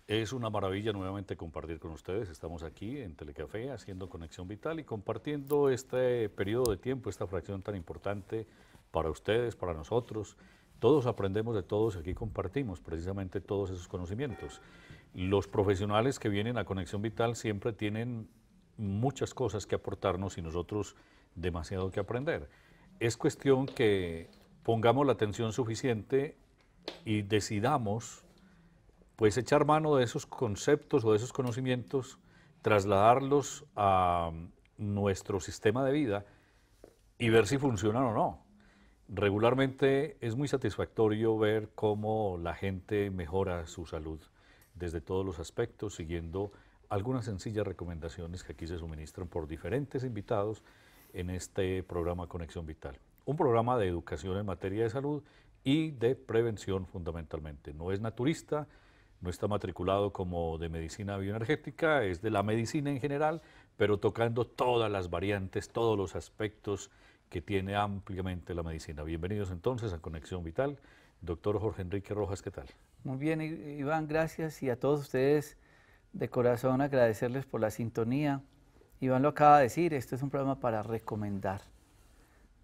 Es una maravilla nuevamente compartir con ustedes. Estamos aquí en Telecafé haciendo Conexión Vital y compartiendo este periodo de tiempo, esta fracción tan importante para ustedes, para nosotros. Todos aprendemos de todos y aquí compartimos precisamente todos esos conocimientos. Los profesionales que vienen a Conexión Vital siempre tienen muchas cosas que aportarnos y nosotros demasiado que aprender. Es cuestión que pongamos la atención suficiente y decidamos pues echar mano de esos conceptos o de esos conocimientos, trasladarlos a nuestro sistema de vida y ver si funcionan o no. Regularmente es muy satisfactorio ver cómo la gente mejora su salud desde todos los aspectos, siguiendo algunas sencillas recomendaciones que aquí se suministran por diferentes invitados en este programa Conexión Vital. Un programa de educación en materia de salud y de prevención fundamentalmente. No es naturista, no está matriculado como de medicina bioenergética, es de la medicina en general, pero tocando todas las variantes, todos los aspectos que tiene ampliamente la medicina. Bienvenidos entonces a Conexión Vital. Doctor Jorge Enrique Rojas, ¿qué tal? Muy bien, Iván, gracias. Y a todos ustedes de corazón agradecerles por la sintonía. Iván lo acaba de decir, esto es un programa para recomendar,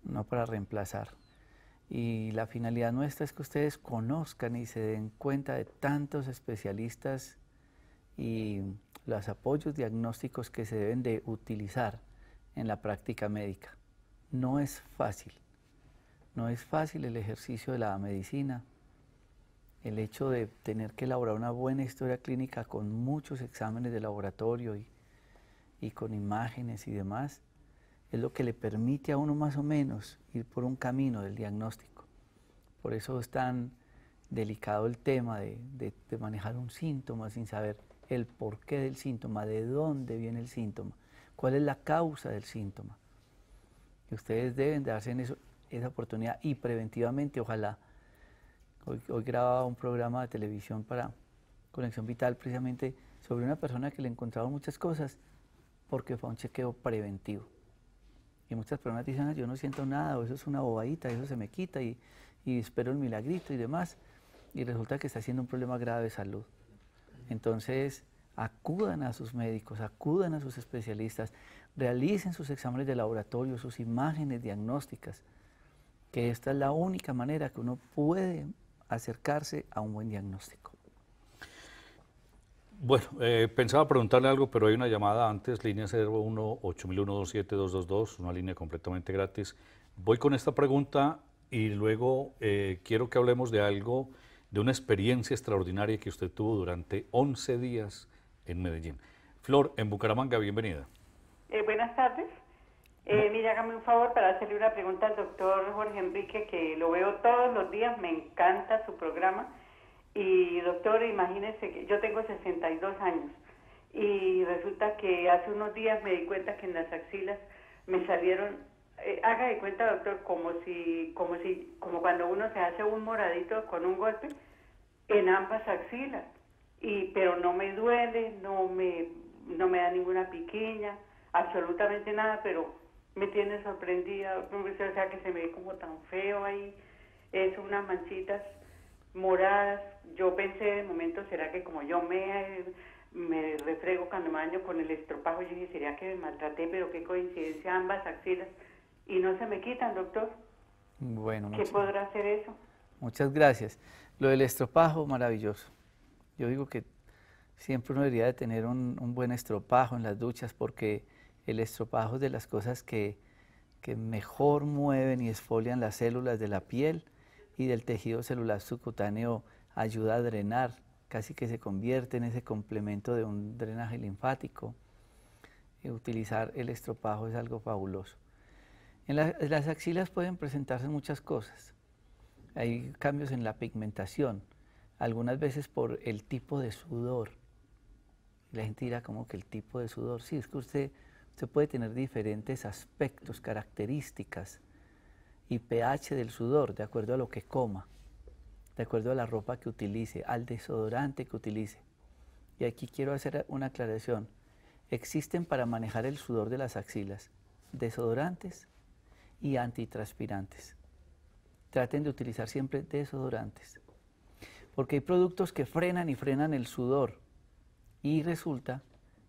no para reemplazar. Y la finalidad nuestra es que ustedes conozcan y se den cuenta de tantos especialistas y los apoyos diagnósticos que se deben de utilizar en la práctica médica. No es fácil, no es fácil el ejercicio de la medicina. El hecho de tener que elaborar una buena historia clínica con muchos exámenes de laboratorio y con imágenes y demás, es lo que le permite a uno más o menos ir por un camino del diagnóstico. Por eso es tan delicado el tema de manejar un síntoma sin saber el porqué del síntoma, de dónde viene el síntoma, cuál es la causa del síntoma. Y ustedes deben darse en esa oportunidad y preventivamente, ojalá. Hoy grababa un programa de televisión para Conexión Vital precisamente sobre una persona que le encontraron muchas cosas porque fue un chequeo preventivo. Y muchas personas dicen, yo no siento nada, o eso es una bobadita, eso se me quita y espero el milagrito y demás. Y resulta que está siendo un problema grave de salud. Entonces, acudan a sus médicos, acudan a sus especialistas, realicen sus exámenes de laboratorio, sus imágenes diagnósticas, que esta es la única manera que uno puede acercarse a un buen diagnóstico. Bueno, pensaba preguntarle algo, pero hay una llamada antes, línea 01-8001-27222, una línea completamente gratis. Voy con esta pregunta y luego quiero que hablemos de algo, de una experiencia extraordinaria que usted tuvo durante 11 días en Medellín. Flor, en Bucaramanga, bienvenida. Buenas tardes. Mira, hágame un favor para hacerle una pregunta al doctor Jorge Enrique, que lo veo todos los días, me encanta su programa. Y doctor, imagínese que yo tengo 62 años y resulta que hace unos días me di cuenta que en las axilas me salieron, haga de cuenta doctor, como cuando uno se hace un moradito con un golpe en ambas axilas, pero no me duele, no me da ninguna piquiña, absolutamente nada, pero me tiene sorprendida, o sea que se me ve como tan feo ahí, es unas manchitas moradas. Yo pensé de momento, será que como yo me refrego cuando me baño con el estropajo, yo dije, sería que me maltraté, pero qué coincidencia, ambas axilas, y no se me quitan, doctor. Bueno, ¿Qué podrá hacer eso? muchas gracias. Lo del estropajo, maravilloso. Yo digo que siempre uno debería de tener un buen estropajo en las duchas porque el estropajo es de las cosas que mejor mueven y exfolian las células de la piel y del tejido celular subcutáneo, ayuda a drenar, casi que se convierte en ese complemento de un drenaje linfático. Utilizar el estropajo es algo fabuloso. En las axilas pueden presentarse muchas cosas. Hay cambios en la pigmentación, algunas veces por el tipo de sudor. La gente dirá como que el tipo de sudor, sí, es que usted puede tener diferentes aspectos, características y pH del sudor, de acuerdo a lo que coma, de acuerdo a la ropa que utilice, al desodorante que utilice. Y aquí quiero hacer una aclaración. Existen para manejar el sudor de las axilas desodorantes y antitranspirantes. Traten de utilizar siempre desodorantes, porque hay productos que frenan y frenan el sudor Y resulta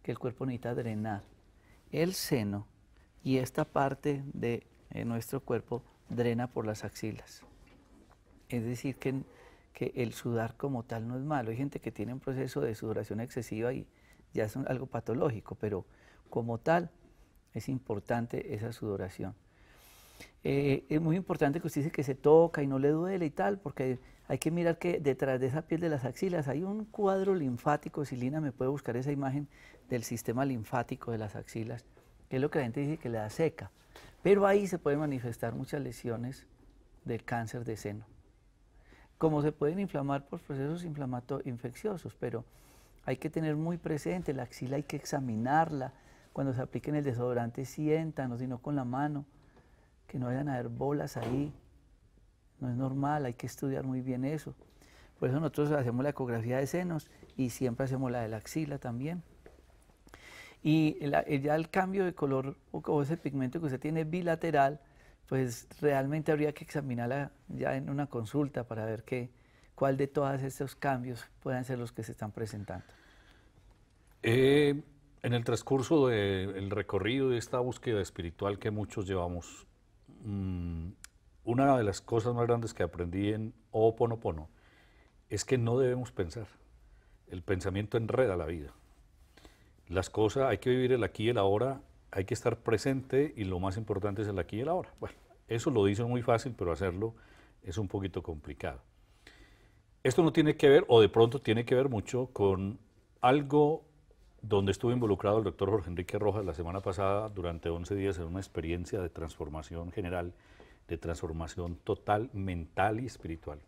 que el cuerpo necesita drenar. El seno y esta parte de nuestro cuerpo drena por las axilas. Es decir, que el sudar como tal no es malo. Hay gente que tiene un proceso de sudoración excesiva y ya es algo patológico, pero como tal es importante esa sudoración. Es muy importante que usted dice que se toca y no le duele y tal, porque hay que mirar que detrás de esa piel de las axilas hay un cuadro linfático. Si Lina me puede buscar esa imagen del sistema linfático de las axilas, que es lo que la gente dice que le da seca. Pero ahí se pueden manifestar muchas lesiones del cáncer de seno. Como se pueden inflamar por procesos infecciosos, pero hay que tener muy presente, la axila hay que examinarla. Cuando se apliquen el desodorante sientan, o si no con la mano, que no vayan a haber bolas ahí. No es normal, hay que estudiar muy bien eso. Por eso nosotros hacemos la ecografía de senos y siempre hacemos la de la axila también. Y ya el cambio de color o ese pigmento que usted tiene bilateral, pues realmente habría que examinarla ya en una consulta para ver cuál de todos estos cambios puedan ser los que se están presentando. En el transcurso del recorrido de esta búsqueda espiritual que muchos llevamos, una de las cosas más grandes que aprendí en Ho'oponopono es que no debemos pensar. El pensamiento enreda la vida. Las cosas, hay que vivir el aquí y el ahora, hay que estar presente y lo más importante es el aquí y el ahora. Bueno, eso lo dicen muy fácil, pero hacerlo es un poquito complicado. Esto no tiene que ver, o de pronto tiene que ver mucho con algo donde estuvo involucrado el doctor Jorge Enrique Rojas la semana pasada durante 11 días en una experiencia de transformación general, de transformación total, mental y espiritual.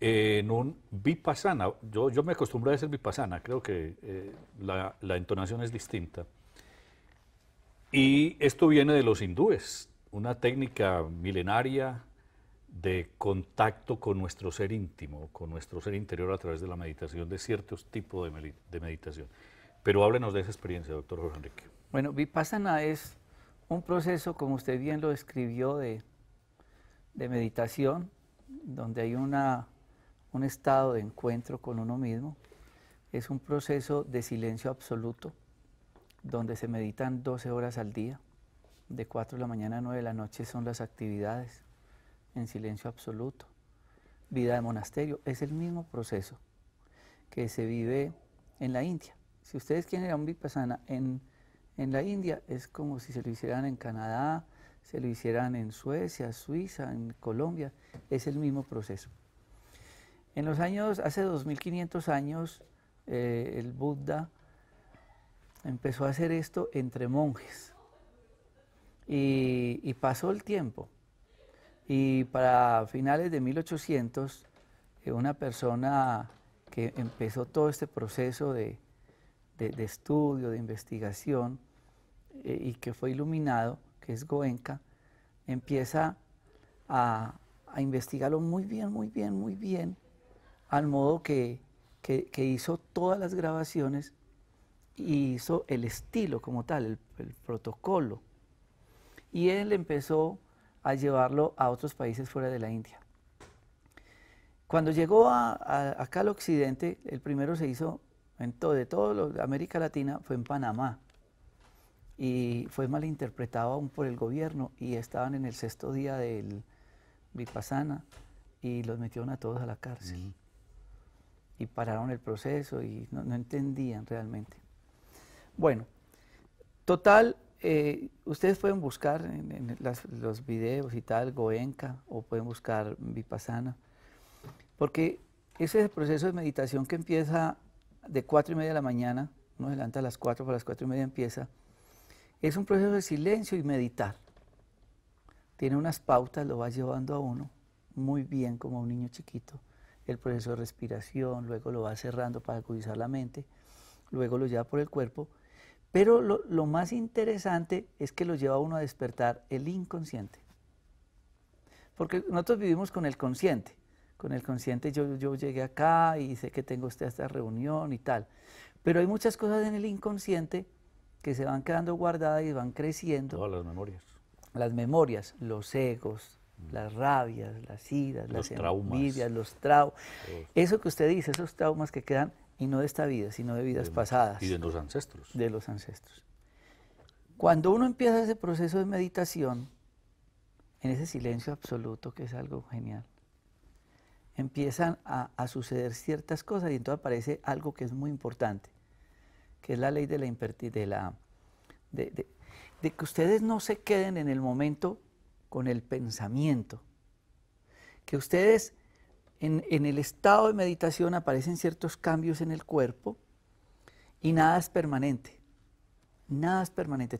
En un vipassana, yo me acostumbré a decir vipassana, creo que la entonación es distinta. Y esto viene de los hindúes, una técnica milenaria de contacto con nuestro ser íntimo, con nuestro ser interior a través de la meditación, de ciertos tipos de meditación. Pero háblenos de esa experiencia, doctor Jorge Enrique. Bueno, vipassana es un proceso, como usted bien lo describió, de meditación, donde hay un estado de encuentro con uno mismo. Es un proceso de silencio absoluto, donde se meditan 12 horas al día, de 4 de la mañana a 9 de la noche son las actividades, en silencio absoluto. Vida de monasterio, es el mismo proceso que se vive en la India. Si ustedes quieren ir a un vipassana en la India, es como si se lo hicieran en Canadá, se lo hicieran en Suecia, Suiza, en Colombia, es el mismo proceso. En los años, hace 2500 años, el Buda empezó a hacer esto entre monjes y pasó el tiempo. Y para finales de 1800, una persona que empezó todo este proceso de estudio, de investigación, y que fue iluminado, que es Goenka, empieza a investigarlo muy bien, al modo que hizo todas las grabaciones y hizo el estilo como tal, el protocolo. Y él empezó a llevarlo a otros países fuera de la India. Cuando llegó acá al occidente, el primero se hizo de toda América Latina, fue en Panamá. Y fue malinterpretado aún por el gobierno y estaban en el 6º día del Vipassana y los metieron a todos a la cárcel. Y pararon el proceso y no entendían realmente. Bueno, total, ustedes pueden buscar en los videos y tal, Goenka, o pueden buscar Vipassana, porque ese es el proceso de meditación que empieza de 4:30 de la mañana, uno se levanta a las 4, para las 4:30 empieza. Es un proceso de silencio y meditar. Tiene unas pautas, lo va llevando a uno muy bien como un niño chiquito. El proceso de respiración, luego lo va cerrando para agudizar la mente, luego lo lleva por el cuerpo. Pero lo más interesante es que lo lleva a uno a despertar el inconsciente. Porque nosotros vivimos con el consciente. Con el consciente yo llegué acá y sé que tengo esta reunión y tal. Pero hay muchas cosas en el inconsciente que se van quedando guardadas y van creciendo. Todas las memorias. Las memorias, los egos, las rabias, las iras, las envidias, los traumas. Eso que usted dice, esos traumas que quedan y no de esta vida, sino de vidas pasadas. Y de los ancestros. De los ancestros. Cuando uno empieza ese proceso de meditación, en ese silencio absoluto, que es algo genial, empiezan a suceder ciertas cosas y entonces aparece algo que es muy importante, que es la ley de de que ustedes no se queden en el momento con el pensamiento, que ustedes en el estado de meditación aparecen ciertos cambios en el cuerpo y nada es permanente,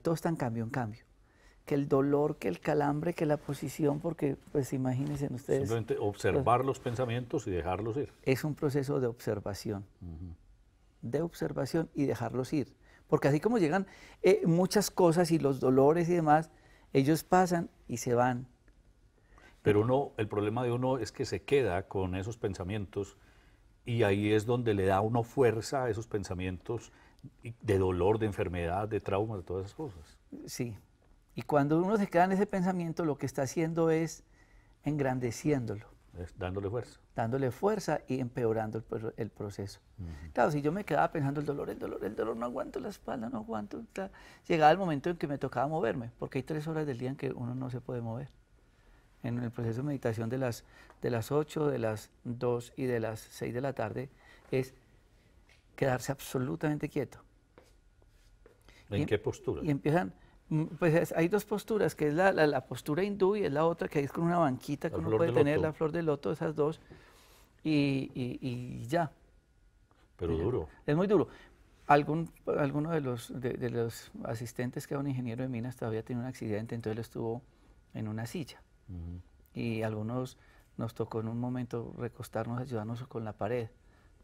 todo está en cambio, que el dolor, que el calambre, que la posición, porque pues imagínense ustedes. Simplemente observar los pensamientos y dejarlos ir. Es un proceso de observación, y dejarlos ir, porque así como llegan muchas cosas y los dolores y demás, ellos pasan y se van. Pero el problema de uno es que se queda con esos pensamientos y ahí es donde le da uno fuerza a esos pensamientos de dolor, de enfermedad, de trauma, de todas esas cosas. Sí, y cuando uno se queda en ese pensamiento, lo que está haciendo es engrandeciéndolo. Dándole fuerza. Dándole fuerza y empeorando el proceso. Claro, si yo me quedaba pensando el dolor, no aguanto la espalda, no aguanto. Llegaba el momento en que me tocaba moverme, porque hay 3 horas del día en que uno no se puede mover. En el proceso de meditación de las 8, de las 2 y de las 6 de la tarde es quedarse absolutamente quieto. ¿En qué postura? Y empiezan, pues hay 2 posturas, que es la postura hindú y es la otra que es con una banquita que uno puede tener, la flor de loto, esas 2, y ya. Pero duro. Es muy duro. Alguno de los asistentes, que era un ingeniero de minas, todavía tiene un accidente, entonces él estuvo en una silla. Y algunos nos tocó en un momento recostarnos, ayudarnos con la pared,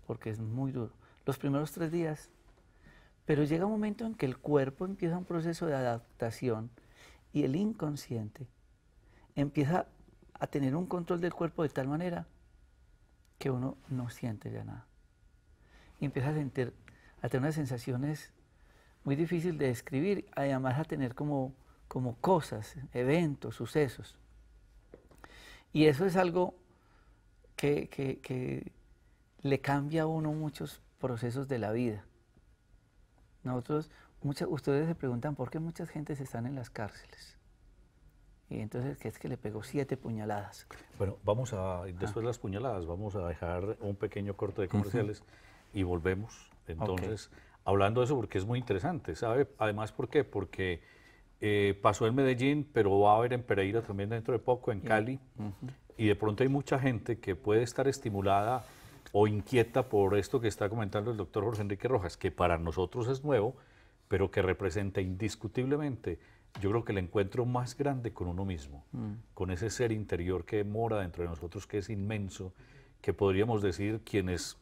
porque es muy duro. Los primeros 3 días, pero llega un momento en que el cuerpo empieza un proceso de adaptación y el inconsciente empieza a tener un control del cuerpo de tal manera que uno no siente ya nada. Y empieza a tener unas sensaciones muy difíciles de describir, además a tener como cosas, eventos, sucesos. Y eso es algo que le cambia a uno muchos procesos de la vida. Ustedes se preguntan por qué muchas gentes están en las cárceles. Y entonces, ¿qué es que le pegó 7 puñaladas? Bueno, después de las puñaladas, vamos a dejar un pequeño corte de comerciales y volvemos. Entonces, hablando de eso, porque es muy interesante, ¿sabe? Además, ¿por qué? Porque pasó en Medellín, pero va a haber en Pereira también dentro de poco, en Cali. Y de pronto hay mucha gente que puede estar estimulada o inquieta por esto que está comentando el doctor Jorge Enrique Rojas, que para nosotros es nuevo, pero que representa indiscutiblemente, yo creo que el encuentro más grande con uno mismo, con ese ser interior que mora dentro de nosotros, que es inmenso, que podríamos decir quienes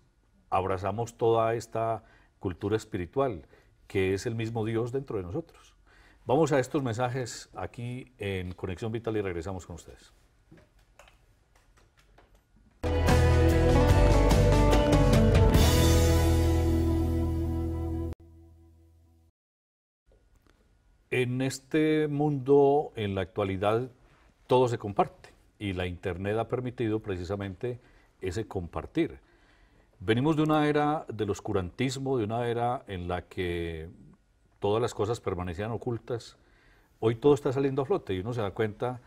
abrazamos toda esta cultura espiritual, que es el mismo Dios dentro de nosotros. Vamos a estos mensajes aquí en Conexión Vital y regresamos con ustedes. En este mundo, en la actualidad, todo se comparte y la Internet ha permitido precisamente ese compartir. Venimos de una era del oscurantismo, de una era en la que todas las cosas permanecían ocultas. Hoy todo está saliendo a flote y uno se da cuenta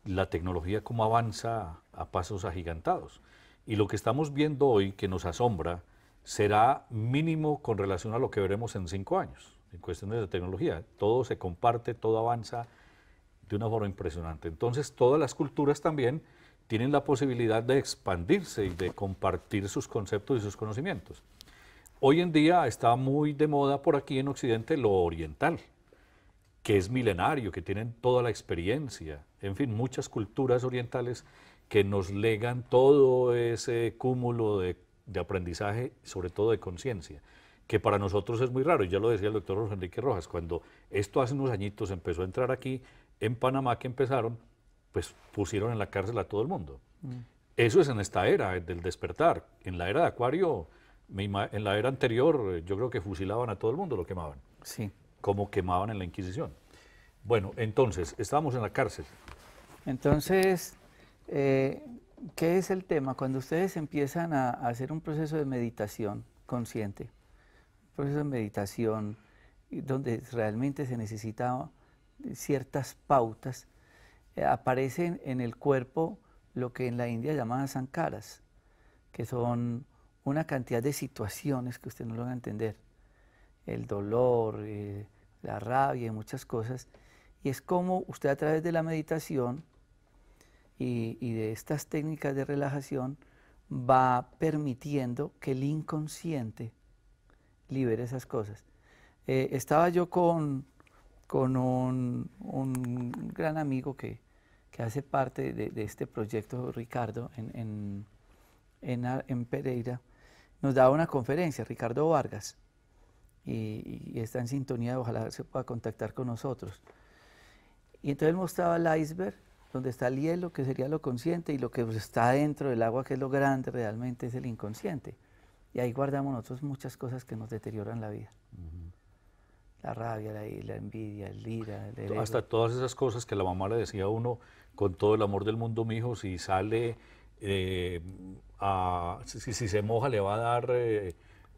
la tecnología cómo avanza a pasos agigantados. Y lo que estamos viendo hoy, que nos asombra, será mínimo con relación a lo que veremos en 5 años. En cuestiones de tecnología, todo se comparte, todo avanza de una forma impresionante. Entonces, todas las culturas también tienen la posibilidad de expandirse y de compartir sus conceptos y sus conocimientos. Hoy en día está muy de moda por aquí en Occidente lo oriental, que es milenario, que tienen toda la experiencia, en fin, muchas culturas orientales que nos legan todo ese cúmulo de aprendizaje, sobre todo de conciencia, que para nosotros es muy raro, y ya lo decía el doctor Jorge Enrique Rojas, cuando esto hace unos añitos empezó a entrar aquí, en Panamá que empezaron, pues pusieron en la cárcel a todo el mundo. Eso es en esta era del despertar. En la era de Acuario, en la era anterior, yo creo que fusilaban a todo el mundo, lo quemaban. Sí. Como quemaban en la Inquisición. Bueno, entonces, estábamos en la cárcel. Entonces, ¿qué es el tema? Cuando ustedes empiezan a hacer un proceso de meditación, consciente, un proceso de meditación donde realmente se necesita ciertas pautas, aparecen en el cuerpo lo que en la India llaman sankaras, que son una cantidad de situaciones que usted no lo va a entender, el dolor, la rabia y muchas cosas, y es como usted a través de la meditación y de estas técnicas de relajación va permitiendo que el inconsciente libere esas cosas. Estaba yo con un gran amigo que hace parte de este proyecto, Ricardo, en Pereira. Nos daba una conferencia, Ricardo Vargas, y está en sintonía, ojalá se pueda contactar con nosotros. Y entonces él mostraba el iceberg, donde está el hielo, que sería lo consciente, y lo que está dentro del agua, que es lo grande realmente, es el inconsciente. Y ahí guardamos nosotros muchas cosas que nos deterioran la vida. La rabia, la envidia, el ira, el ego. Hasta todas esas cosas que la mamá le decía a uno, con todo el amor del mundo, mijo, si sale, si se moja le va a dar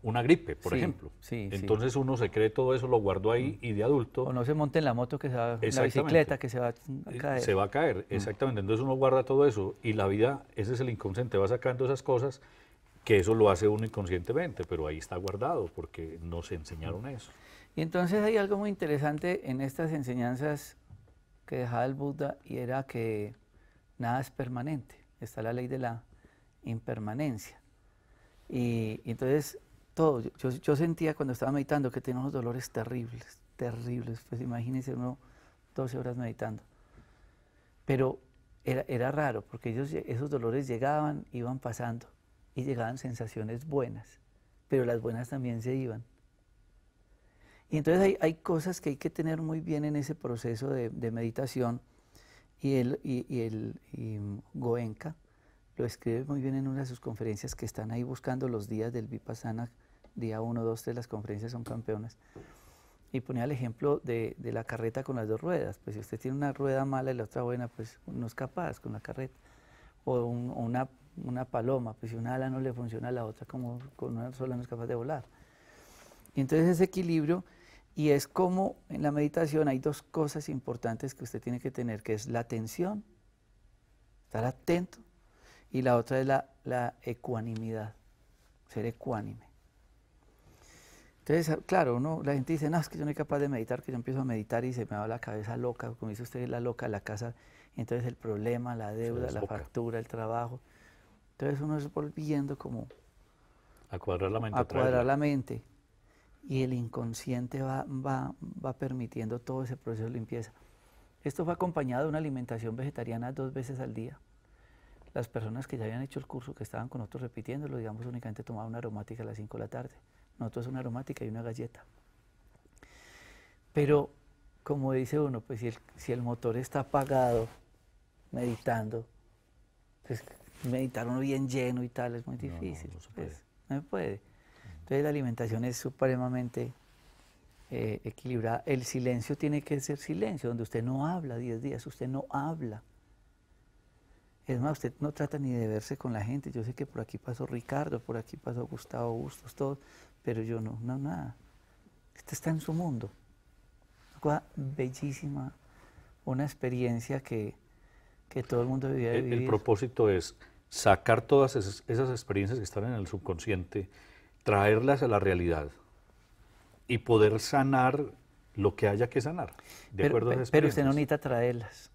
una gripe, por ejemplo. Sí, entonces uno se cree todo eso, lo guardó ahí y de adulto... O no se monte en la moto, que se va, en la bicicleta, que se va a caer. Se va a caer, exactamente. Entonces uno guarda todo eso y la vida, ese es el inconsciente, va sacando esas cosas que eso lo hace uno inconscientemente, pero ahí está guardado porque nos enseñaron eso. Y entonces hay algo muy interesante en estas enseñanzas que dejaba el Buda, y era que nada es permanente, está la ley de la impermanencia. Y entonces todo, yo sentía cuando estaba meditando que tenía unos dolores terribles, pues imagínense uno 12 horas meditando. Pero era raro, porque esos dolores llegaban, iban pasando, y llegaban sensaciones buenas, pero las buenas también se iban. Y entonces hay cosas que hay que tener muy bien en ese proceso de meditación, y Goenka lo escribe muy bien en una de sus conferencias, que están ahí buscando los días del Vipassana, día 1, 2, 3, las conferencias son campeonas. Y ponía el ejemplo de la carreta con las dos ruedas. Pues si usted tiene una rueda mala y la otra buena, pues no es capaz con la carreta. O una paloma, pues si una ala no le funciona, la otra como con una sola no es capaz de volar. Y entonces ese equilibrio, y es como en la meditación hay dos cosas importantes que usted tiene que tener, que es la atención, estar atento, y la otra es la ecuanimidad, ser ecuánime. Entonces, claro, la gente dice, no, es que yo no soy capaz de meditar, que yo empiezo a meditar y se me va la cabeza loca, como dice usted, la loca, la casa, entonces el problema, la deuda, la factura, el trabajo. Entonces uno es volviendo como a cuadrar la mente. A cuadrar la mente. Y el inconsciente va permitiendo todo ese proceso de limpieza. Esto fue acompañado de una alimentación vegetariana 2 veces al día. Las personas que ya habían hecho el curso, que estaban con nosotros repitiéndolo, digamos, únicamente tomaban una aromática a las 5 de la tarde. Nosotros una aromática y una galleta. Pero, como dice uno, pues si el motor está apagado, meditando, pues meditar uno bien lleno y tal es muy difícil. No se puede. Entonces la alimentación es supremamente equilibrada. El silencio tiene que ser silencio, donde usted no habla 10 días, usted no habla. Es más, usted no trata ni de verse con la gente. Yo sé que por aquí pasó Ricardo, por aquí pasó Gustavo Bustos, todos, pero yo no, nada. Usted está en su mundo. Una cosa bellísima, una experiencia que todo el mundo debía vivir. El propósito es sacar todas esas experiencias que están en el subconsciente, traerlas a la realidad y poder sanar lo que haya que sanar. Pero usted no necesita traerlas.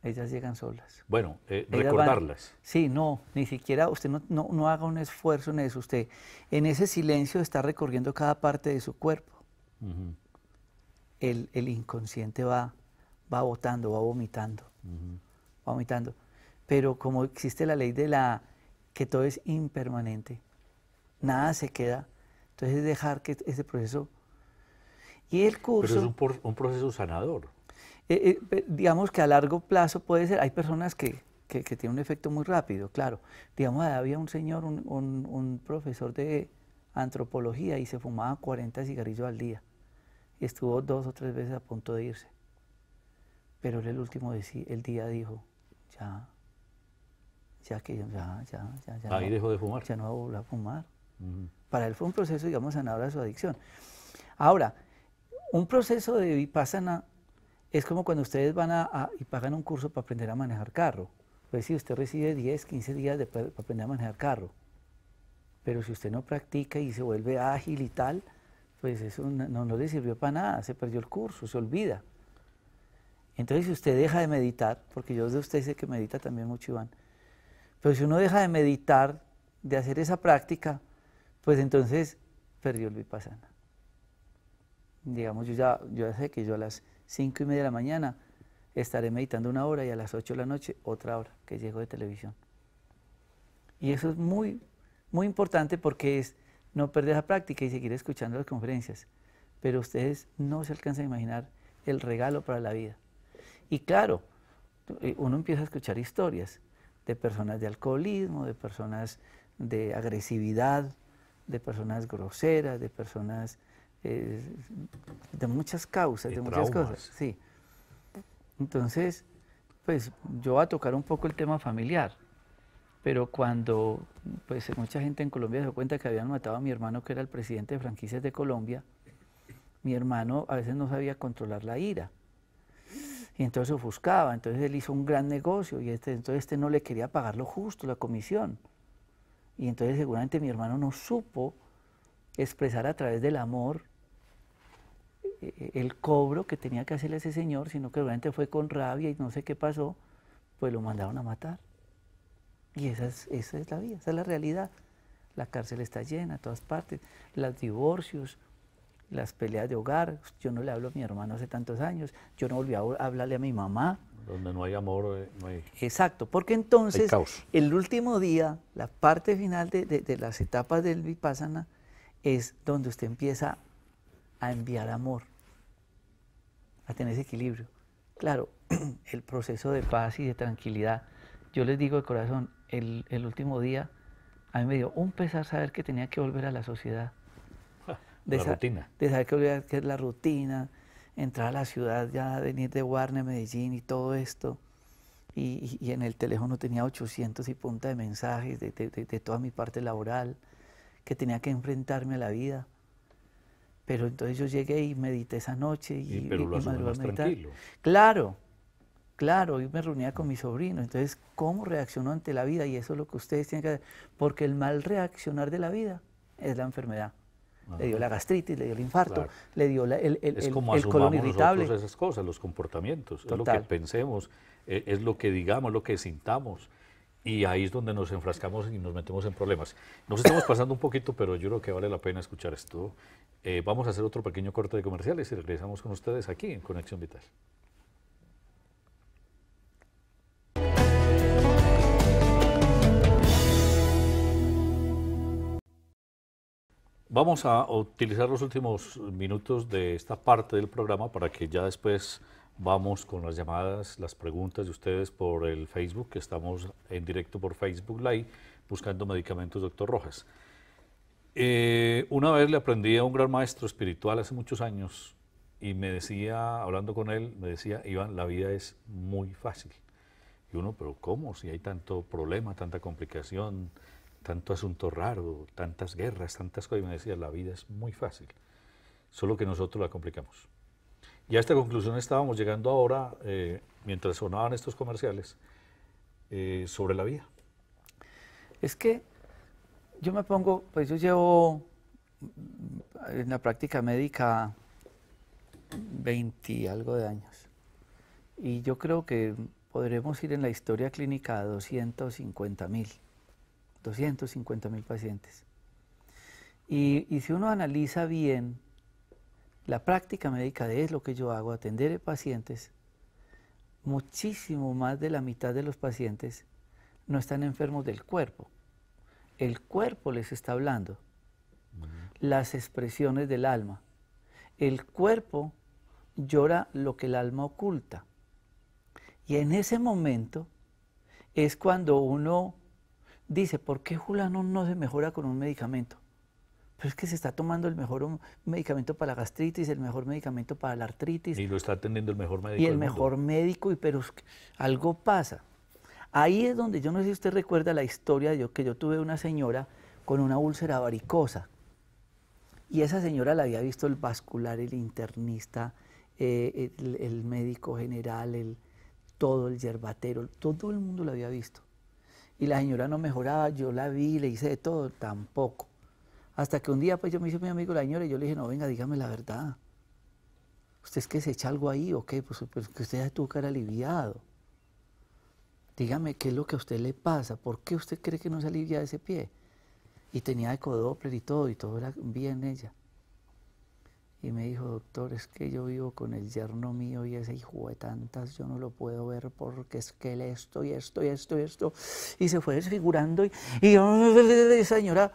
Ellas llegan solas. Bueno, recordarlas. Sí, no, ni siquiera usted no haga un esfuerzo en eso. Usted en ese silencio está recorriendo cada parte de su cuerpo. El inconsciente va botando, va vomitando. Va vomitando. Pero como existe la ley que todo es impermanente, nada se queda, entonces es dejar que ese proceso... Y el curso... Pero es un proceso sanador. Digamos que a largo plazo puede ser, hay personas que tienen un efecto muy rápido, claro. Digamos, había un señor, un profesor de antropología, y se fumaba 40 cigarrillos al día, y estuvo 2 o 3 veces a punto de irse. Pero él el día dijo, ya. Ahí dejó de fumar. Ya no va a volver a fumar. Para él fue un proceso, digamos, sanador a su adicción. Ahora, un proceso de vipassana es como cuando ustedes van y pagan un curso para aprender a manejar carro. Pues si usted recibe 10, 15 días para aprender a manejar carro, pero si usted no practica y se vuelve ágil y tal, pues eso no le sirvió para nada, se perdió el curso, se olvida. Entonces si usted deja de meditar, porque yo de usted sé que medita también mucho, Iván, pero si uno deja de meditar, de hacer esa práctica, pues entonces perdió el vipassana. Digamos, yo ya sé que yo a las 5:30 de la mañana estaré meditando 1 hora y a las 8 de la noche otra hora que llego de televisión. Y eso es muy, muy importante porque es no perder la práctica y seguir escuchando las conferencias. Pero ustedes no se alcanzan a imaginar el regalo para la vida. Y claro, uno empieza a escuchar historias de personas de alcoholismo, de personas de agresividad, de personas groseras, de personas de muchas causas, de muchas cosas. Sí. Entonces, pues yo voy a tocar un poco el tema familiar, pero cuando pues mucha gente en Colombia se dio cuenta que habían matado a mi hermano, que era el presidente de Franquicias de Colombia, mi hermano a veces no sabía controlar la ira. Y entonces se ofuscaba, entonces él hizo un gran negocio y entonces este no le quería pagar lo justo, la comisión. Y entonces seguramente mi hermano no supo expresar a través del amor el cobro que tenía que hacerle a ese señor, sino que seguramente fue con rabia y no sé qué pasó, pues lo mandaron a matar. Y esa es la vida, esa es la realidad. La cárcel está llena a todas partes, los divorcios, las peleas de hogar. Yo no le hablo a mi hermano hace tantos años, yo no volví a hablarle a mi mamá. Donde no hay amor, no hay... Exacto, porque entonces el último día, la parte final de las etapas del vipassana es donde usted empieza a enviar amor, a tener ese equilibrio. Claro, el proceso de paz y de tranquilidad, yo les digo de corazón, el último día a mí me dio un pesar saber que tenía que volver a la sociedad. La rutina. De saber que es la rutina, entrar a la ciudad, ya venir de Guarne, Medellín y todo esto. Y en el teléfono tenía 800 y punta de mensajes de toda mi parte laboral, que tenía que enfrentarme a la vida. Pero entonces yo llegué y medité esa noche y madrugué a meditar. Tranquilo. Claro, claro, yo me reunía con mi sobrino. Entonces, ¿cómo reaccionó ante la vida? Y eso es lo que ustedes tienen que hacer. Porque el mal reaccionar de la vida es la enfermedad. Le dio la gastritis, le dio el infarto, claro, le dio el colon irritable. Esas cosas, los comportamientos, total, es lo que pensemos, es lo que digamos, es lo que sintamos. Y ahí es donde nos enfrascamos y nos metemos en problemas. Nos estamos pasando un poquito, pero yo creo que vale la pena escuchar esto. Vamos a hacer otro pequeño corte de comerciales y regresamos con ustedes aquí en Conexión Vital. Vamos a utilizar los últimos minutos de esta parte del programa para que ya después vamos con las llamadas, las preguntas de ustedes por el Facebook, que estamos en directo por Facebook Live, buscando medicamentos Dr. Rojas. Una vez le aprendí a un gran maestro espiritual hace muchos años y me decía, hablando con él, me decía, Iván, la vida es muy fácil. Y uno, pero ¿cómo? Si hay tanto problema, tanta complicación, tanto asunto raro, tantas guerras, tantas cosas. Y me decía, la vida es muy fácil, solo que nosotros la complicamos. Y a esta conclusión estábamos llegando ahora, mientras sonaban estos comerciales, sobre la vida. Es que yo me pongo, pues yo llevo en la práctica médica 20 y algo de años. Y yo creo que podremos ir en la historia clínica a 250.000 pacientes. Y si uno analiza bien la práctica médica de es lo que yo hago, atender pacientes, muchísimo más de la mitad de los pacientes no están enfermos del cuerpo. El cuerpo les está hablando, las expresiones del alma. El cuerpo llora lo que el alma oculta. Y en ese momento es cuando uno dice, ¿por qué fulano no se mejora con un medicamento? Pero es que se está tomando el mejor medicamento para la gastritis, el mejor medicamento para la artritis. Y lo está atendiendo el mejor médico. Y el mejor médico, pero algo pasa. Ahí es donde, yo no sé si usted recuerda la historia que yo tuve de una señora con una úlcera varicosa. Y esa señora la había visto el vascular, el internista, el médico general, todo el yerbatero, todo el mundo la había visto. Y la señora no mejoraba, yo la vi, le hice de todo, tampoco. Hasta que un día pues yo me hice mi amigo la señora y yo le dije, no, venga, dígame la verdad. ¿Usted es que se echa algo ahí o qué? Pues que usted ya tuvo que haber aliviado. Dígame qué es lo que a usted le pasa, ¿por qué usted cree que no se alivia de ese pie? Y tenía ecodoppler y todo era bien ella. Y me dijo, doctor, es que yo vivo con el yerno mío y ese hijo de tantas, yo no lo puedo ver porque es que él esto y esto y esto y esto. Y se fue desfigurando y esa señora,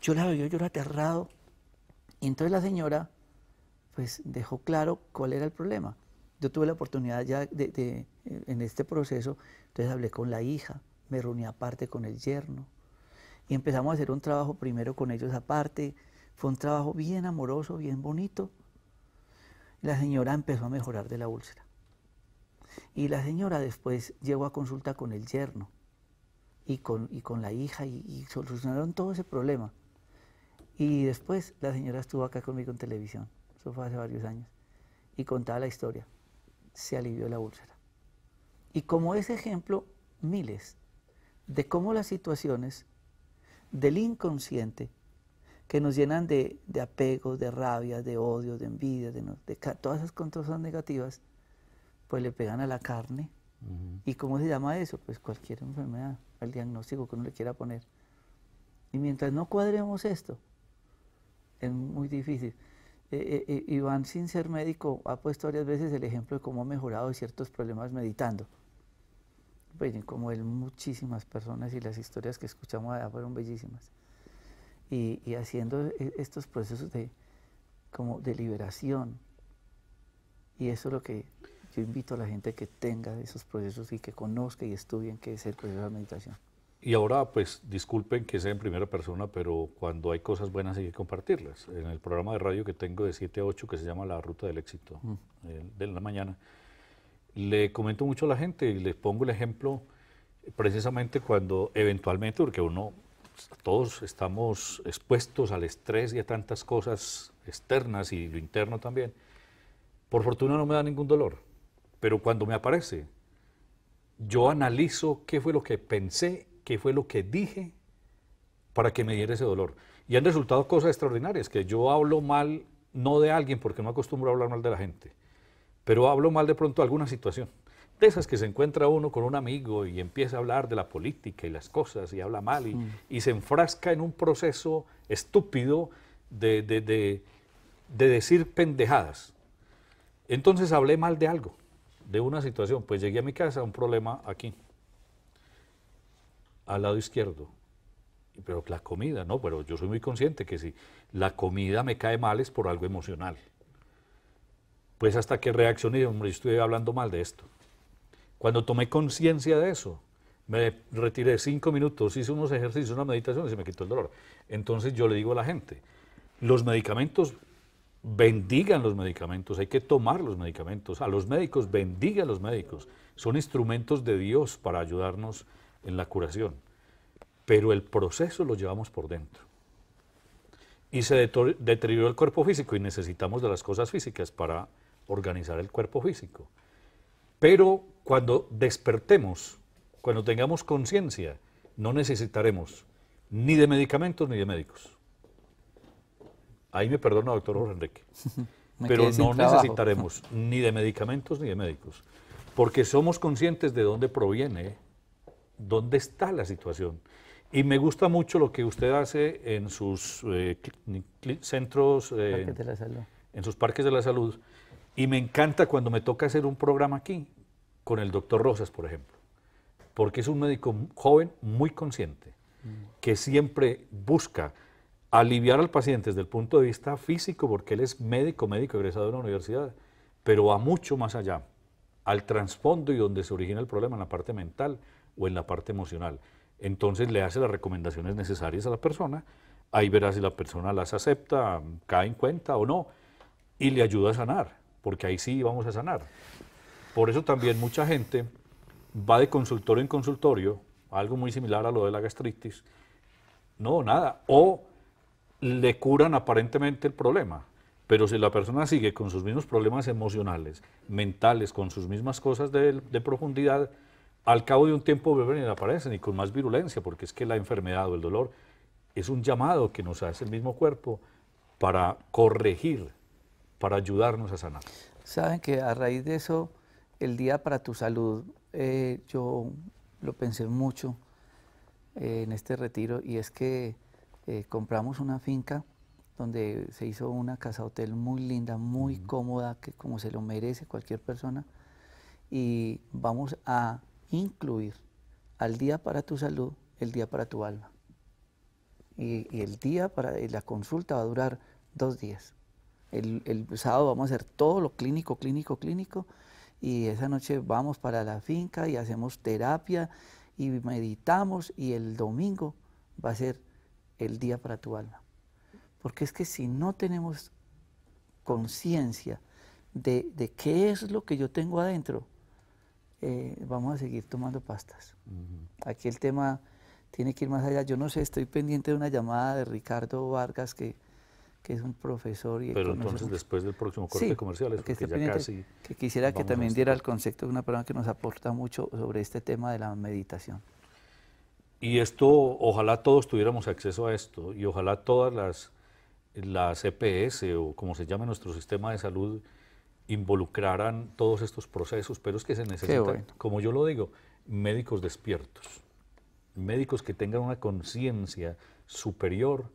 yo la veo, yo era aterrado. Y entonces la señora, pues dejó claro cuál era el problema. Yo tuve la oportunidad ya en este proceso, entonces hablé con la hija, me reuní aparte con el yerno y empezamos a hacer un trabajo primero con ellos aparte. Fue un trabajo bien amoroso, bien bonito. La señora empezó a mejorar de la úlcera. Y la señora después llegó a consulta con el yerno y con la hija y solucionaron todo ese problema. Y después la señora estuvo acá conmigo en televisión, eso fue hace varios años, y contaba la historia. Se alivió la úlcera. Y como ese ejemplo, miles de cómo las situaciones del inconsciente que nos llenan de apegos, de rabia, de odio, de envidia, todas esas cosas negativas, pues le pegan a la carne. ¿Y cómo se llama eso? Pues cualquier enfermedad, el diagnóstico que uno le quiera poner. Y mientras no cuadremos esto, es muy difícil. Iván, sin ser médico, ha puesto varias veces el ejemplo de cómo ha mejorado ciertos problemas meditando. Pues, como él, muchísimas personas, y las historias que escuchamos allá fueron bellísimas. Y haciendo estos procesos de liberación. Y eso es lo que yo invito a la gente que tenga esos procesos y que conozca y estudien qué es el proceso de meditación. Y ahora, pues, disculpen que sea en primera persona, pero cuando hay cosas buenas hay que compartirlas. En el programa de radio que tengo de 7 a 8, que se llama La Ruta del Éxito, de la mañana, le comento mucho a la gente y les pongo el ejemplo precisamente cuando eventualmente, porque todos estamos expuestos al estrés y a tantas cosas externas y lo interno también. Por fortuna no me da ningún dolor, pero cuando me aparece, yo analizo qué fue lo que pensé, qué fue lo que dije para que me diera ese dolor. Y han resultado cosas extraordinarias, que yo hablo mal, no de alguien, porque no acostumbro a hablar mal de la gente, pero hablo mal de pronto de alguna situación. De esas que se encuentra uno con un amigo y empieza a hablar de la política y las cosas y habla mal y se enfrasca en un proceso estúpido de decir pendejadas. Entonces hablé mal de algo, de una situación. Pues llegué a mi casa, un problema aquí, al lado izquierdo. Pero la comida, no, pero yo soy muy consciente que si la comida me cae mal es por algo emocional. Pues hasta que reaccioné, hombre, estoy hablando mal de esto. Cuando tomé conciencia de eso, me retiré 5 minutos, hice unos ejercicios, una meditación y se me quitó el dolor. Entonces yo le digo a la gente, los medicamentos, bendigan los medicamentos, hay que tomar los medicamentos. A los médicos, bendigan los médicos. Son instrumentos de Dios para ayudarnos en la curación. Pero el proceso lo llevamos por dentro. Y se deterioró el cuerpo físico y necesitamos de las cosas físicas para organizar el cuerpo físico. Pero cuando despertemos, cuando tengamos conciencia, no necesitaremos ni de medicamentos ni de médicos. Ahí me perdona, doctor Jorge Enrique. Pero no necesitaremos ni de medicamentos ni de médicos, porque somos conscientes de dónde proviene, dónde está la situación. Y me gusta mucho lo que usted hace en sus centros, en sus parques de la salud. Y me encanta cuando me toca hacer un programa aquí, con el doctor Rosas, por ejemplo, porque es un médico joven muy consciente, que siempre busca aliviar al paciente desde el punto de vista físico, porque él es médico egresado de una universidad, pero va mucho más allá, al trasfondo y donde se origina el problema, en la parte mental o en la parte emocional. Entonces le hace las recomendaciones necesarias a la persona, ahí verá si la persona las acepta, cae en cuenta o no, y le ayuda a sanar, porque ahí sí vamos a sanar. Por eso también mucha gente va de consultorio en consultorio, algo muy similar a lo de la gastritis, No, nada. O le curan aparentemente el problema. Pero si la persona sigue con sus mismos problemas emocionales, mentales, con sus mismas cosas de profundidad, al cabo de un tiempo vuelven y aparecen y con más virulencia, porque es que la enfermedad o el dolor es un llamado que nos hace el mismo cuerpo para corregir, para ayudarnos a sanar. Saben que a raíz de eso, el Día para tu Salud, yo lo pensé mucho en este retiro, y es que compramos una finca donde se hizo una casa hotel muy linda, muy cómoda, que como se lo merece cualquier persona, y vamos a incluir al Día para tu Salud el Día para tu Alma. Y el día para la consulta va a durar 2 días. El sábado vamos a hacer todo lo clínico, y esa noche vamos para la finca y hacemos terapia y meditamos, y el domingo va a ser el Día para tu Alma. Porque es que si no tenemos conciencia de qué es lo que yo tengo adentro, vamos a seguir tomando pastas. Aquí el tema tiene que ir más allá. Yo no sé, estoy pendiente de una llamada de Ricardo Vargas, que es un profesor. Pero entonces después del próximo corte comerciales, porque ya casi... Que quisiera que también diera el concepto de una persona que nos aporta mucho sobre este tema de la meditación. Y esto, ojalá todos tuviéramos acceso a esto, y ojalá todas las EPS, o como se llama nuestro sistema de salud, involucraran todos estos procesos, pero es que se necesitan, como yo lo digo, médicos despiertos, médicos que tengan una conciencia superior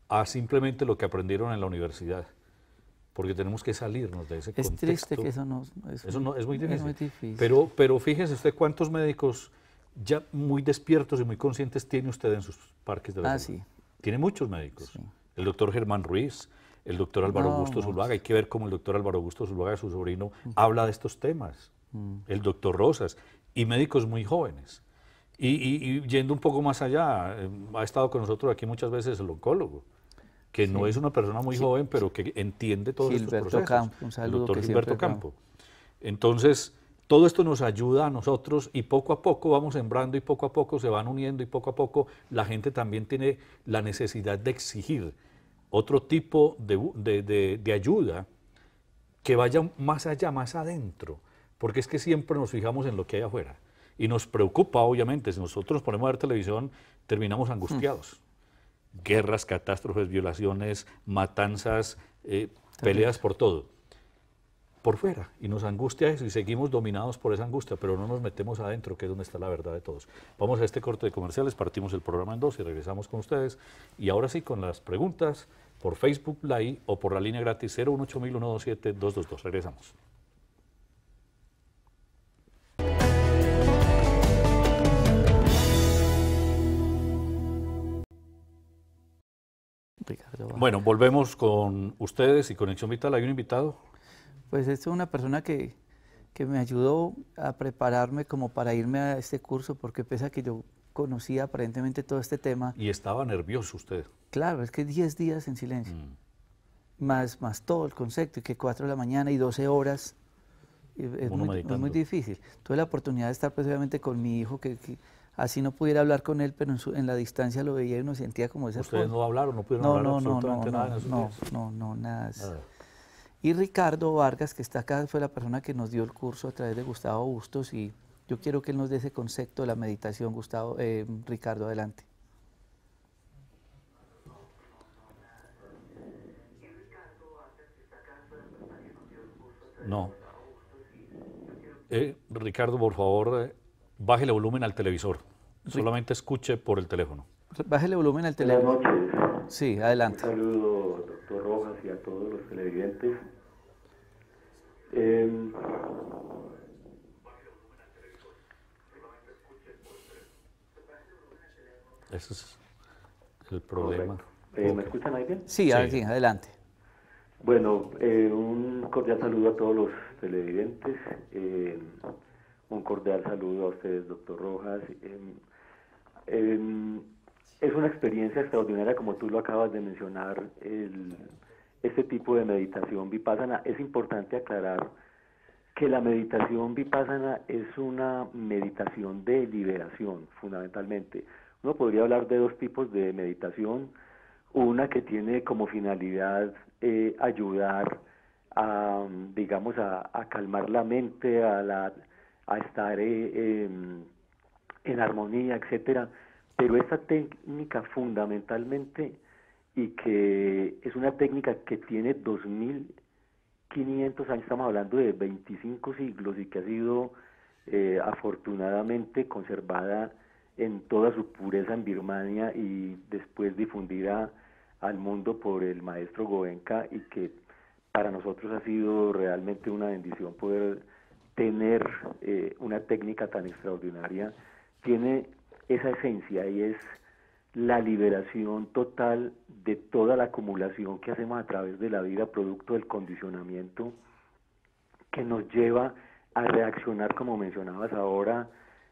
a simplemente lo que aprendieron en la universidad, porque tenemos que salirnos de ese contexto. Es triste que eso no es muy difícil. Es muy difícil. Pero fíjese usted cuántos médicos ya muy despiertos y muy conscientes tiene usted en sus parques de la salud. Sí. Tiene muchos médicos. Sí. El doctor Germán Ruiz, el doctor Álvaro Augusto Zuluaga. Hay que ver cómo el doctor Álvaro Augusto Zuluaga, su sobrino, habla de estos temas. El doctor Rosas, y médicos muy jóvenes. Y yendo un poco más allá, ha estado con nosotros aquí muchas veces el oncólogo, que no es una persona muy joven, pero que entiende todos estos procesos. Campo, un saludo. El doctor Gilberto Campo. Entonces, todo esto nos ayuda a nosotros, y poco a poco vamos sembrando, y poco a poco se van uniendo, y poco a poco la gente también tiene la necesidad de exigir otro tipo de ayuda que vaya más allá, más adentro, porque es que siempre nos fijamos en lo que hay afuera. Y nos preocupa, obviamente, si nosotros nos ponemos a ver televisión, terminamos angustiados. Guerras, catástrofes, violaciones, matanzas, peleas por todo. Por fuera, y nos angustia eso, y seguimos dominados por esa angustia, pero no nos metemos adentro, que es donde está la verdad de todos. Vamos a este corte de comerciales, partimos el programa en 2 y regresamos con ustedes. Y ahora sí, con las preguntas por Facebook Live o por la línea gratis 018-127-222. Regresamos. Bueno, volvemos con ustedes y Conexión Vital. ¿Hay un invitado? Pues esto es una persona que me ayudó a prepararme como para irme a este curso, porque pese a que yo conocía aparentemente todo este tema. Y estaba nervioso usted. Claro, es que 10 días en silencio, más todo el concepto, y que 4 de la mañana y 12 horas, es muy difícil. Tuve la oportunidad de estar precisamente con mi hijo, que así no pudiera hablar con él, pero en la distancia lo veía y uno sentía como ese... ¿Ustedes no hablaron, no pudieron hablar absolutamente nada en esos días? No, nada. Y Ricardo Vargas, que está acá, fue la persona que nos dio el curso a través de Gustavo Bustos, y yo quiero que él nos dé ese concepto de la meditación. Ricardo, adelante. No. Ricardo, por favor, bájele volumen al televisor. Solamente escuche por el teléfono. Bájele volumen al teléfono. Buenas noches. Sí, adelante. Un saludo, doctor Rojas, y a todos los televidentes. Ese es el problema. ¿Me escuchan ahí bien? Sí, sí, adelante. Bueno, un cordial saludo a todos los televidentes. Un cordial saludo a ustedes, doctor Rojas. Es una experiencia extraordinaria, como tú lo acabas de mencionar, este tipo de meditación vipassana. Es importante aclarar que la meditación vipassana es una meditación de liberación, fundamentalmente. Uno podría hablar de dos tipos de meditación, una que tiene como finalidad ayudar a, digamos, a calmar la mente, a estar en armonía, etcétera, pero esta técnica fundamentalmente, y que es una técnica que tiene 2500 años, estamos hablando de 25 siglos, y que ha sido afortunadamente conservada en toda su pureza en Birmania y después difundida al mundo por el maestro Goenka, y que para nosotros ha sido realmente una bendición poder tener una técnica tan extraordinaria. Tiene esa esencia, y es la liberación total de toda la acumulación que hacemos a través de la vida, producto del condicionamiento, que nos lleva a reaccionar, como mencionabas ahora,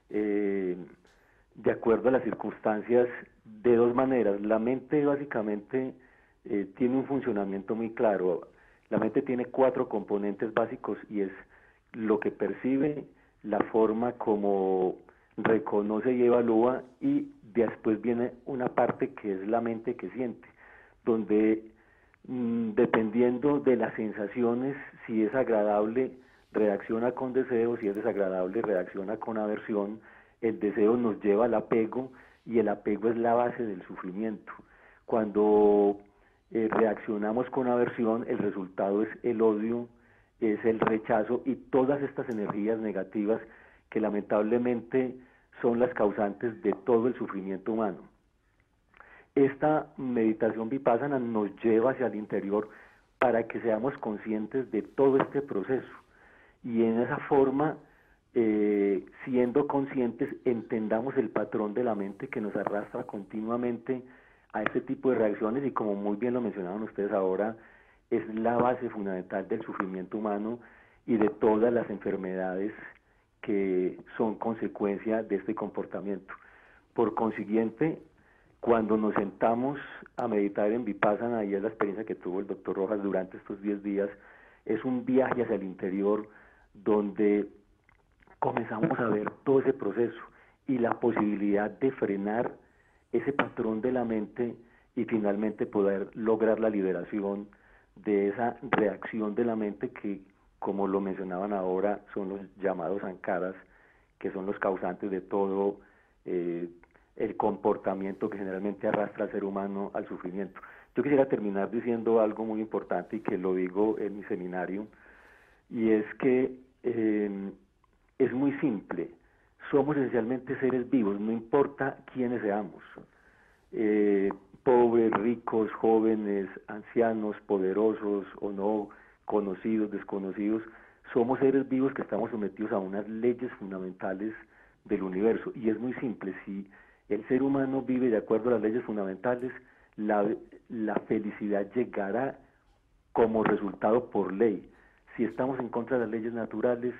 de acuerdo a las circunstancias, de dos maneras. La mente básicamente tiene un funcionamiento muy claro. La mente tiene 4 componentes básicos, y es lo que percibe, la forma como reconoce y evalúa, y después viene una parte que es la mente que siente, donde dependiendo de las sensaciones, si es agradable reacciona con deseo, si es desagradable reacciona con aversión. El deseo nos lleva al apego, y el apego es la base del sufrimiento. Cuando reaccionamos con aversión, el resultado es el odio, es el rechazo y todas estas energías negativas que lamentablemente son las causantes de todo el sufrimiento humano. Esta meditación vipassana nos lleva hacia el interior para que seamos conscientes de todo este proceso, y en esa forma, siendo conscientes, entendamos el patrón de la mente que nos arrastra continuamente a este tipo de reacciones, y como muy bien lo mencionaban ustedes ahora, es la base fundamental del sufrimiento humano y de todas las enfermedades que son consecuencia de este comportamiento. Por consiguiente, cuando nos sentamos a meditar en Vipassana, y es la experiencia que tuvo el doctor Rojas durante estos 10 días, es un viaje hacia el interior donde comenzamos a ver todo ese proceso y la posibilidad de frenar ese patrón de la mente, y finalmente poder lograr la liberación de esa reacción de la mente que, como lo mencionaban ahora, son los llamados sankaras, que son los causantes de todo el comportamiento que generalmente arrastra al ser humano al sufrimiento. Yo quisiera terminar diciendo algo muy importante, y que lo digo en mi seminario, y es que es muy simple. Somos esencialmente seres vivos, no importa quiénes seamos, pobres, ricos, jóvenes, ancianos, poderosos o no, conocidos, desconocidos. Somos seres vivos que estamos sometidos a unas leyes fundamentales del universo, y es muy simple. Si el ser humano vive de acuerdo a las leyes fundamentales, la felicidad llegará como resultado por ley. Si estamos en contra de las leyes naturales,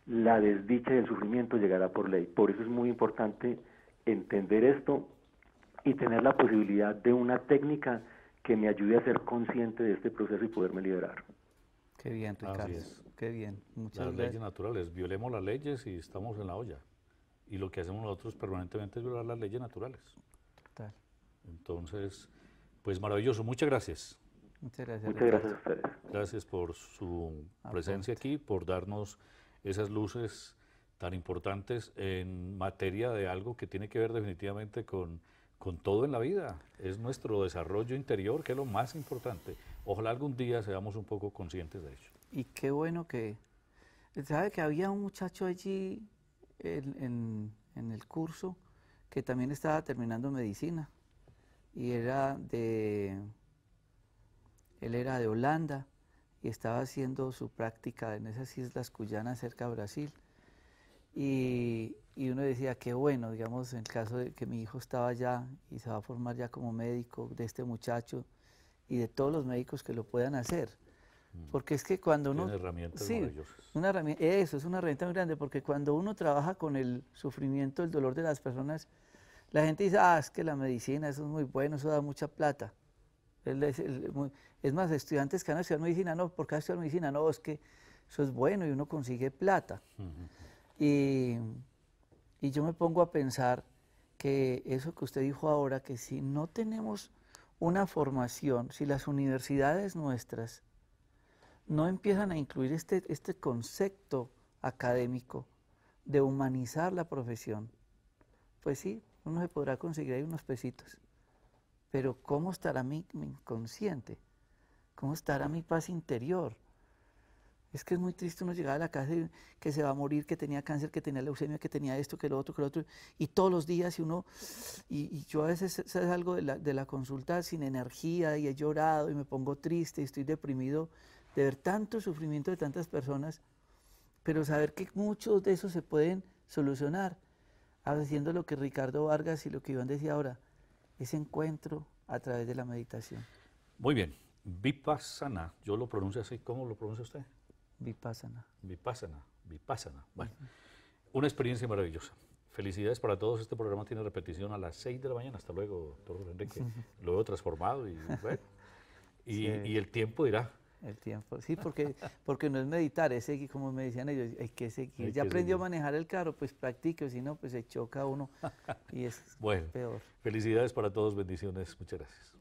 la desdicha y el sufrimiento llegará por ley. Por eso es muy importante entender esto y tener la posibilidad de una técnica que me ayude a ser consciente de este proceso y poderme liberar. Qué bien, Ricardo. Así es. Qué bien. Muchas Las gracias. leyes naturales, violemos las leyes y estamos en la olla. Y lo que hacemos nosotros permanentemente es violar las leyes naturales. Total. Entonces, pues maravilloso. Muchas gracias. Muchas gracias. Muchas gracias a ustedes. Gracias por su presencia aquí, por darnos esas luces tan importantes en materia de algo que tiene que ver definitivamente con todo en la vida. Es nuestro desarrollo interior, que es lo más importante. Ojalá algún día seamos un poco conscientes de ello. Y qué bueno que... ¿Sabe que había un muchacho allí en el curso que también estaba terminando medicina? Y él era de Holanda y estaba haciendo su práctica en esas islas Cuyanas cerca de Brasil. Y uno decía, qué bueno, digamos, en el caso de que mi hijo estaba allá y se va a formar ya como médico, de este muchacho y de todos los médicos que lo puedan hacer. Porque es que cuando uno... Tiene herramientas sí, maravillosas. eso es una herramienta muy grande, porque cuando uno trabaja con el sufrimiento, el dolor de las personas, la gente dice, es que la medicina, eso es muy bueno, eso da mucha plata. Es más, estudiantes que van a estudiar medicina, no, ¿por qué van a estudiar medicina? No, es que eso es bueno y uno consigue plata. Y yo me pongo a pensar que eso que usted dijo ahora, que si no tenemos una formación, si las universidades nuestras no empiezan a incluir este concepto académico de humanizar la profesión, pues sí, uno se podrá conseguir ahí unos pesitos, pero ¿cómo estará mi inconsciente? ¿Cómo estará mi paz interior? Es que es muy triste uno llegar a la casa y que se va a morir, que tenía cáncer, que tenía leucemia, que tenía esto, que lo otro, y todos los días y yo a veces salgo de la consulta sin energía y he llorado y me pongo triste y estoy deprimido de ver tanto sufrimiento de tantas personas, pero saber que muchos de esos se pueden solucionar haciendo lo que Ricardo Vargas y lo que Iván decía ahora, ese encuentro a través de la meditación. Muy bien, Vipassana, yo lo pronuncio así, ¿cómo lo pronuncia usted? Vipassana. Vipassana. Bueno, una experiencia maravillosa. Felicidades para todos. Este programa tiene repetición a las 6 de la mañana. Hasta luego, doctor Enrique. Lo veo transformado y bueno. Y el tiempo dirá. El tiempo, sí, porque no es meditar, es seguir, como me decían ellos, hay que seguir. Ya aprendió a manejar el carro, pues practique, o si no, pues se choca uno y es bueno, peor. Felicidades para todos, bendiciones, muchas gracias.